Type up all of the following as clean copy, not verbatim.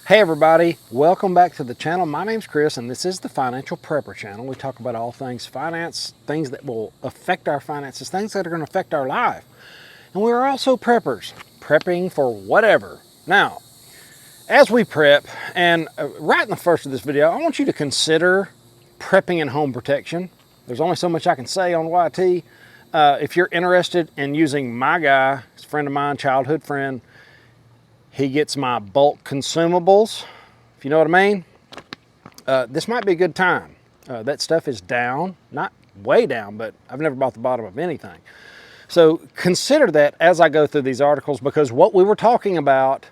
Hey everybody, welcome back to the channel. My name's Chris and this is the Financial Prepper channel. We talk about all things finance, things that will affect our finances, things that are going to affect our life. And we're also preppers, prepping for whatever. Now, as we prep, and right in the first of this video, I want you to consider prepping and home protection. There's only so much I can say on YT. If you're interested in using my guy, he's a friend of mine, childhood friend, he gets my bulk consumables, if you know what I mean. This might be a good time. That stuff is down, not way down, but I've never bought the bottom of anything. So consider that as I go through these articles, because what we were talking about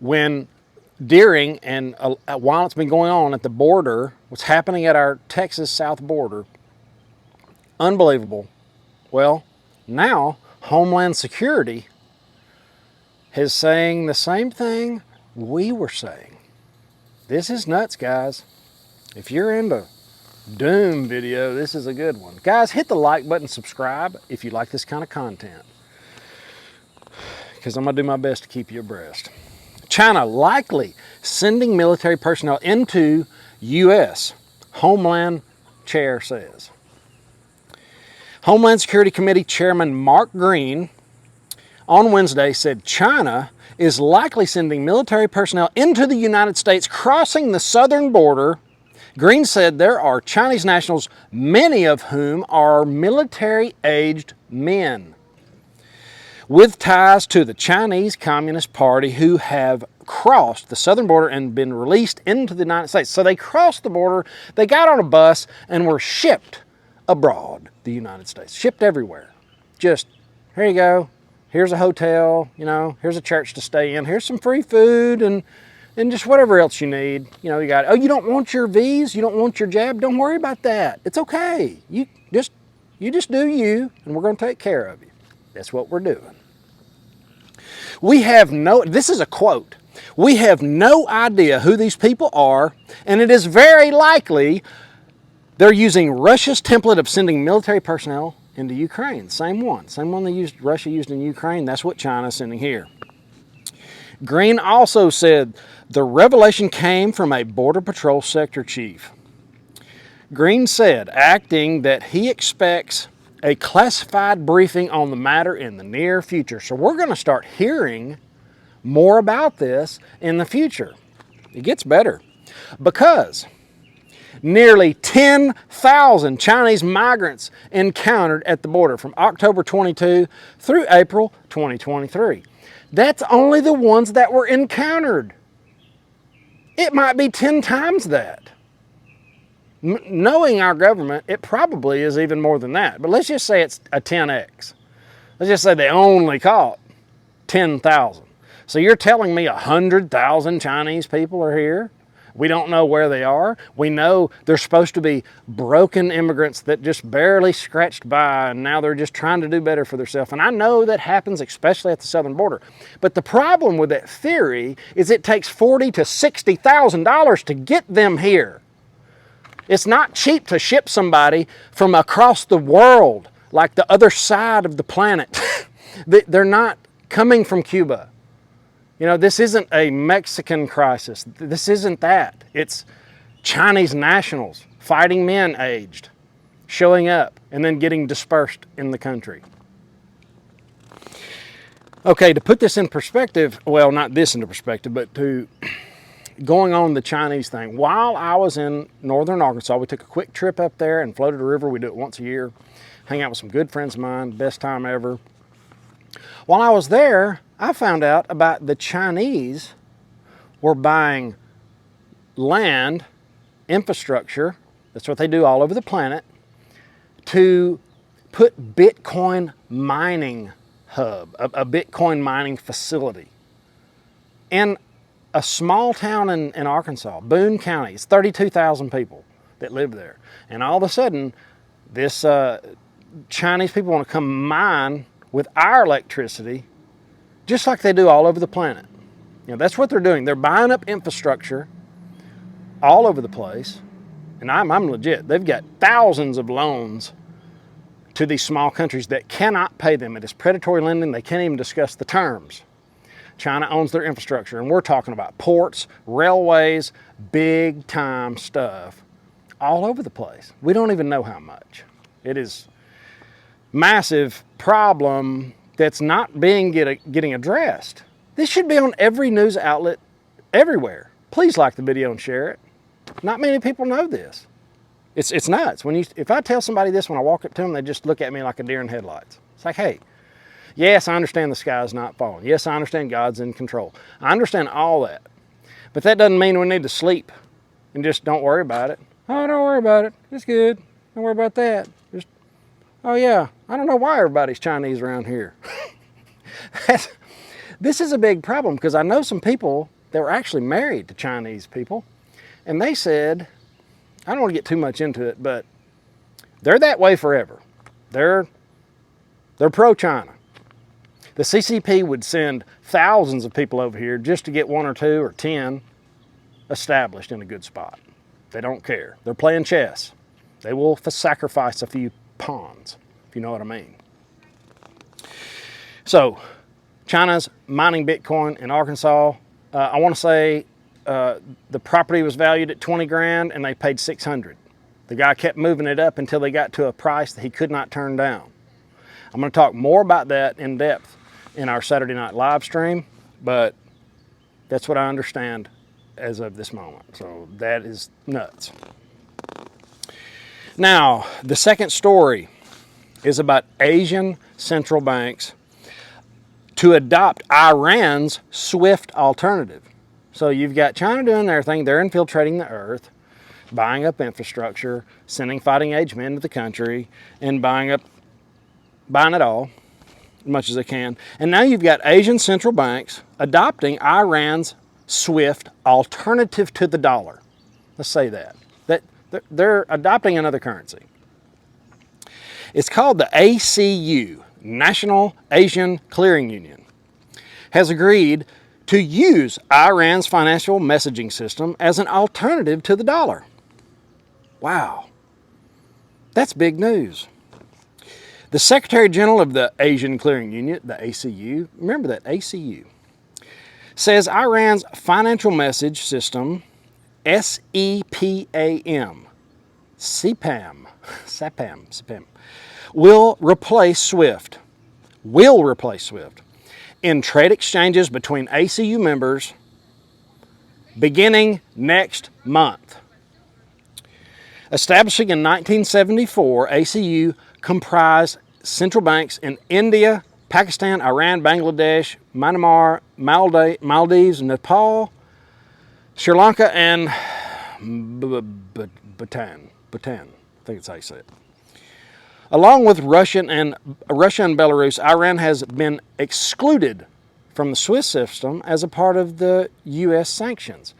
during and while it's been going on at the border, what's happening at our Texas south border, unbelievable. Well, now Homeland Security is saying the same thing we were saying. This is nuts, guys. If you're into doom video, this is a good one. Guys, hit the like button, subscribe if you like this kind of content, because I'm gonna do my best to keep you abreast. China likely sending military personnel into U.S., Homeland Chair says. Homeland Security Committee Chairman Mark Green on Wednesday said China is likely sending military personnel into the United States crossing the southern border. Green said there are Chinese nationals, many of whom are military-aged men with ties to the Chinese Communist Party who have crossed the southern border and been released into the United States. So they crossed the border, they got on a bus and were shipped abroad, the United States, shipped everywhere. Just, here you go. Here's a hotel, you know, here's a church to stay in, here's some free food and just whatever else you need. You know, you got, oh, you don't want your V's, you don't want your jab, don't worry about that. It's okay. You just do you, and we're going to take care of you. That's what we're doing. This is a quote, we have no idea who these people are, and it is very likely they're using Russia's template of sending military personnel into Ukraine. Same one Russia used in Ukraine. That's what China's sending here. Green also said the revelation came from a Border Patrol sector chief. Green said, acting, that he expects a classified briefing on the matter in the near future. So we're going to start hearing more about this in the future. It gets better because nearly 10,000 Chinese migrants encountered at the border from October 22 through April 2023. That's only the ones that were encountered. It might be 10 times that. Knowing our government, it probably is even more than that. But let's just say it's a 10x. Let's just say they only caught 10,000. So you're telling me 100,000 Chinese people are here? We don't know where they are. We know they're supposed to be broken immigrants that just barely scratched by, and now they're just trying to do better for themselves. And I know that happens especially at the southern border. But the problem with that theory is it takes $40,000 to $60,000 to get them here. It's not cheap to ship somebody from across the world, like the other side of the planet. They're not coming from Cuba. You know, this isn't a Mexican crisis. This isn't that. It's Chinese nationals, fighting men aged, showing up and then getting dispersed in the country. Okay, to put this in perspective, well, not this into perspective, but to going on the Chinese thing. While I was in northern Arkansas, we took a quick trip up there and floated a river. We do it once a year. Hang out with some good friends of mine, best time ever. While I was there, I found out about the Chinese were buying land, infrastructure, that's what they do all over the planet, to put Bitcoin mining hub, a Bitcoin mining facility in a small town in Arkansas, Boone County. It's 32,000 people that live there. And all of a sudden, this Chinese people want to come mine with our electricity, just like they do all over the planet. You know, that's what they're doing. They're buying up infrastructure all over the place. And I'm legit. They've got thousands of loans to these small countries that cannot pay them. It is predatory lending. They can't even discuss the terms. China owns their infrastructure, and we're talking about ports, railways, big time stuff all over the place. We don't even know how much. It is massive problem that's not getting addressed. This should be on every news outlet everywhere. Please like the video and share it. Not many people know this. It's nuts. If I tell somebody this when I walk up to them, they just look at me like a deer in headlights. It's like, hey, yes, I understand the sky's not falling. Yes, I understand God's in control. I understand all that. But that doesn't mean we need to sleep and just don't worry about it. Oh, don't worry about it. It's good. Don't worry about that. Just, oh yeah, I don't know why everybody's Chinese around here. This is a big problem because I know some people that were actually married to Chinese people, and they said, I don't want to get too much into it, but they're that way forever. They're pro-China. The CCP would send thousands of people over here just to get 1 or 2 or 10 established in a good spot. They don't care. They're playing chess. They will sacrifice a few pawns, if you know what I mean. So, China's mining Bitcoin in Arkansas. I want to say the property was valued at 20 grand and they paid 600. The guy kept moving it up until they got to a price that he could not turn down. I'm going to talk more about that in depth in our Saturday night live stream, but that's what I understand as of this moment. So that is nuts. Now, the second story is about Asian central banks to adopt Iran's SWIFT alternative. So you've got China doing their thing. They're infiltrating the earth, buying up infrastructure, sending fighting age men to the country, and buying it all as much as they can. And now you've got Asian central banks adopting Iran's SWIFT alternative to the dollar. Let's say that they're adopting another currency. It's called the ACU, National Asian Clearing Union, has agreed to use Iran's financial messaging system as an alternative to the dollar. Wow, that's big news. The Secretary General of the Asian Clearing Union, the ACU, remember that, ACU, says Iran's financial message system, SEPAM, CPAM, will replace SWIFT in trade exchanges between ACU members beginning next month. Establishing in 1974, ACU comprised central banks in India, Pakistan, Iran, Bangladesh, Myanmar, Maldives, Nepal, Sri Lanka, and Bhutan. I think it's how you say it. Along with Russia and Belarus, Iran has been excluded from the SWIFT system as a part of the U.S. sanctions.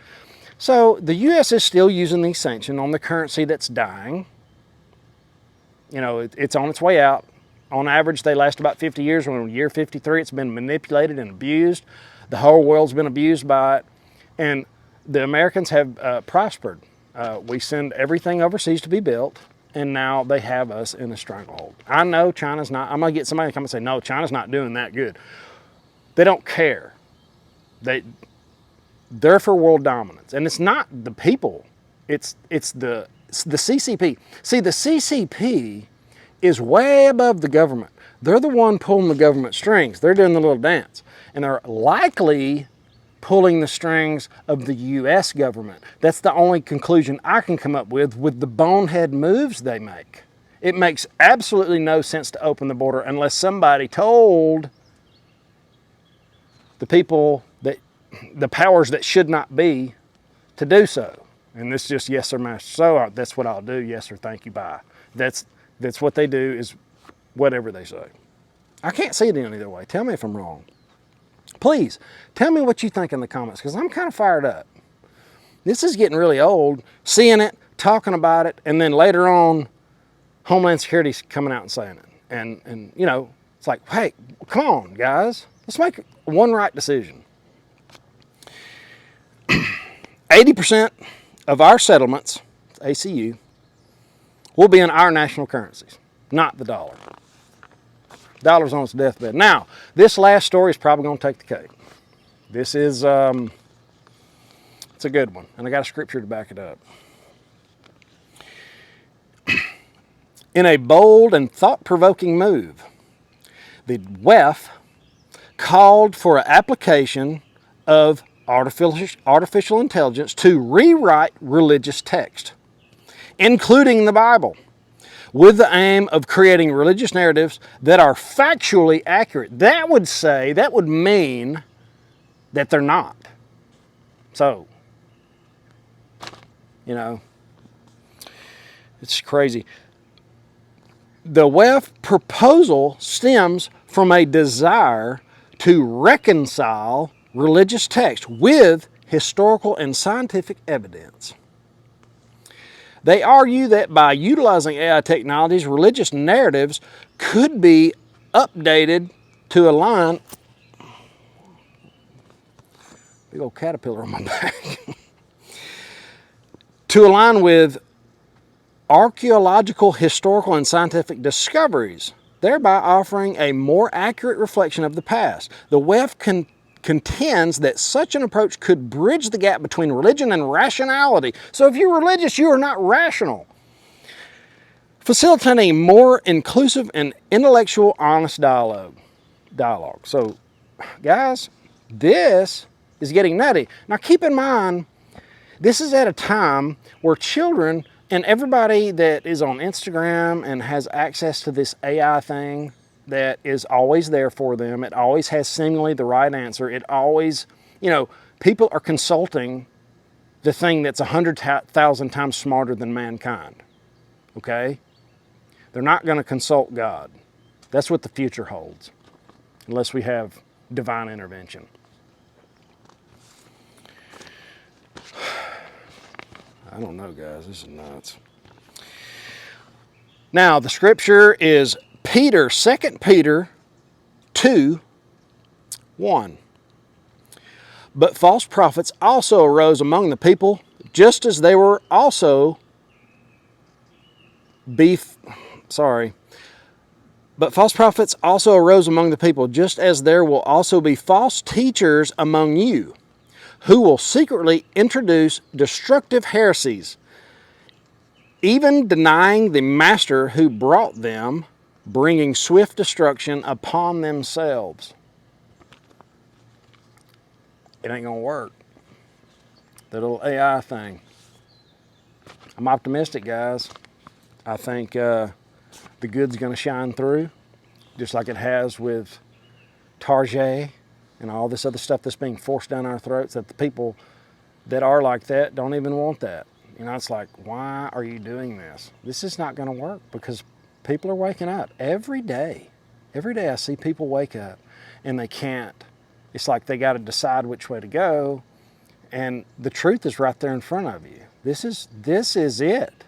So the U.S. is still using these sanctions on the currency that's dying. You know, it's on its way out. On average, they last about 50 years. When in year 53, it's been manipulated and abused. The whole world's been abused by it. And the Americans have prospered. We send everything overseas to be built, and now they have us in a stranglehold. I know China's not, I'm going to get somebody to come and say, no, China's not doing that good. They don't care. They're for world dominance. And it's not the people, it's the CCP. See, the CCP is way above the government. They're the one pulling the government strings. They're doing the little dance. And they're likely pulling the strings of the U.S. government. That's the only conclusion I can come up with the bonehead moves they make. It makes absolutely no sense to open the border unless somebody told the people, that the powers that should not be, to do so. And this is just yes sir, master. So that's what I'll do. Yes sir, thank you, bye. That's what they do, is whatever they say. I can't see it any other way. Tell me if I'm wrong. Please, tell me what you think in the comments, because I'm kind of fired up. This is getting really old, seeing it, talking about it, and then later on, Homeland Security's coming out and saying it. And you know, it's like, hey, come on, guys. Let's make one right decision. 80% of our settlements, ACU, will be in our national currencies, not the dollar. Dollar's on its deathbed. Now, this last story is probably going to take the cake. This is, it's a good one, and I got a scripture to back it up. In a bold and thought-provoking move, the WEF called for an application of artificial intelligence to rewrite religious text, including the Bible, with the aim of creating religious narratives that are factually accurate. That would mean that they're not. So, you know, it's crazy. The WEF proposal stems from a desire to reconcile religious text with historical and scientific evidence. They argue that by utilizing AI technologies, religious narratives could be updated to align. Big old caterpillar on my back. To align with archaeological, historical, and scientific discoveries, thereby offering a more accurate reflection of the past. The WEF contends that such an approach could bridge the gap between religion and rationality. So if you're religious, you are not rational. Facilitating a more inclusive and intellectual, honest dialogue. So, guys, this is getting nutty. Now keep in mind, this is at a time where children and everybody that is on Instagram and has access to this AI thing that is always there for them, it always has seemingly the right answer. It always, people are consulting the thing that's 100,000 times smarter than mankind, okay? They're not going to consult God. That's what the future holds, unless we have divine intervention. I don't know, guys. This is nuts. Now, the scripture is 2 Peter 2:1. But false prophets also arose among the people, just as they were also But false prophets also arose among the people, just as there will also be false teachers among you, who will secretly introduce destructive heresies, even denying the master who brought them, bringing swift destruction upon themselves. It ain't gonna work. That little AI thing. I'm optimistic, guys. I think the good's gonna shine through, just like it has with Target and all this other stuff that's being forced down our throats, that the people that are like that don't even want that. It's like, why are you doing this? This is not going to work, because people are waking up every day. Every day I see people wake up and they can't. It's like they got to decide which way to go, and the truth is right there in front of you. This is it.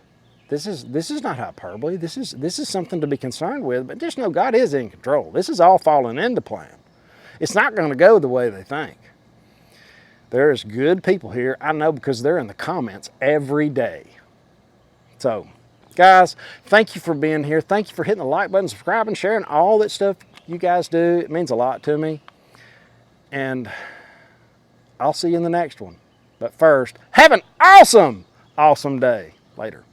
This is not hyperbole. This is something to be concerned with, but just know God is in control. This is all falling into plan. It's not going to go the way they think. There's good people here, I know, because they're in the comments every day. So, guys, thank you for being here. Thank you for hitting the like button, subscribing, sharing, all that stuff you guys do. It means a lot to me. And I'll see you in the next one. But first, have an awesome day. Later.